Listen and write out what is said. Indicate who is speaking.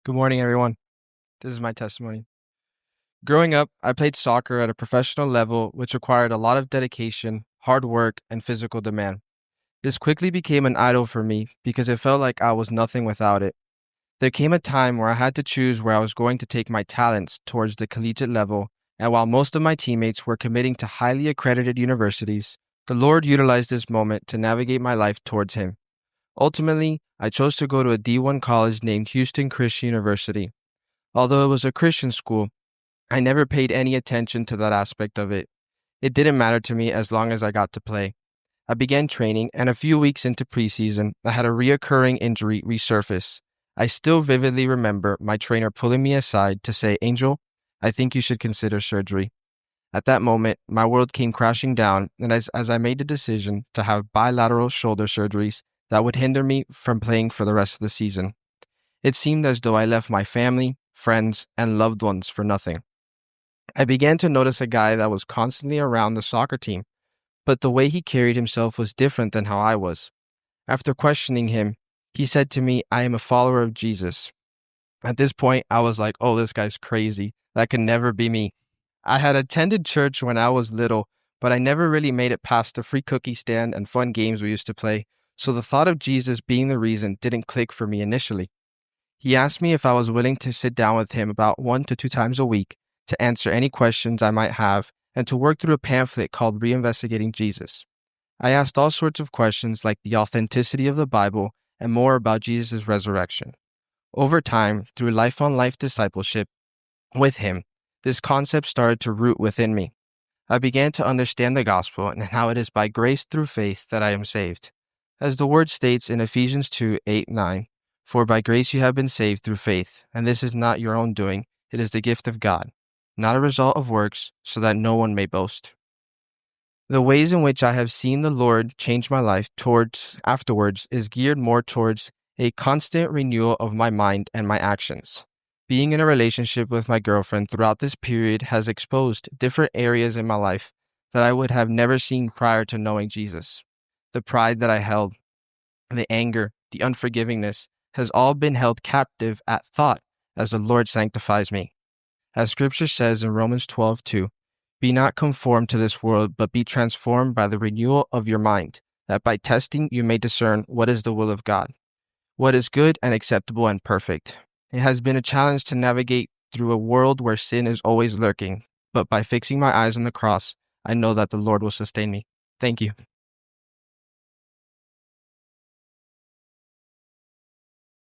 Speaker 1: Good morning, everyone. This is my testimony. Growing up, I played soccer at a professional level, which required a lot of dedication, hard work, and physical demand. This quickly became an idol for me because it felt like I was nothing without it. There came a time where I had to choose where I was going to take my talents towards the collegiate level, and while most of my teammates were committing to highly accredited universities, the Lord utilized this moment to navigate my life towards Him. Ultimately, I chose to go to a D1 college named Houston Christian University. Although it was a Christian school, I never paid any attention to that aspect of it. It didn't matter to me as long as I got to play. I began training, and a few weeks into preseason, I had a reoccurring injury resurface. I still vividly remember my trainer pulling me aside to say, "Angel, I think you should consider surgery." At that moment, my world came crashing down, and as I made the decision to have bilateral shoulder surgeries that would hinder me from playing for the rest of the season, it seemed as though I left my family, friends, and loved ones for nothing. I began to notice a guy that was constantly around the soccer team, but the way he carried himself was different than how I was. After questioning him, he said to me, "I am a follower of Jesus." At this point, I was like, "Oh, this guy's crazy. That could never be me." I had attended church when I was little, but I never really made it past the free cookie stand and fun games we used to play, so the thought of Jesus being the reason didn't click for me initially. He asked me if I was willing to sit down with him about 1 to 2 times a week to answer any questions I might have and to work through a pamphlet called Reinvestigating Jesus. I asked all sorts of questions like the authenticity of the Bible and more about Jesus' resurrection. Over time, through life on life discipleship with him, this concept started to root within me. I began to understand the gospel and how it is by grace through faith that I am saved. As the word states in Ephesians 2:8-9, "For by grace you have been saved through faith, and this is not your own doing, it is the gift of God, not a result of works, so that no one may boast." The ways in which I have seen the Lord change my life towards afterwards is geared more towards a constant renewal of my mind and my actions. Being in a relationship with my girlfriend throughout this period has exposed different areas in my life that I would have never seen prior to knowing Jesus. The pride that I held, the anger, the unforgivingness has all been held captive at thought as the Lord sanctifies me. As scripture says in Romans 12:2, "Be not conformed to this world, but be transformed by the renewal of your mind, that by testing you may discern what is the will of God, what is good and acceptable and perfect." It has been a challenge to navigate through a world where sin is always lurking, but by fixing my eyes on the cross, I know that the Lord will sustain me. Thank you.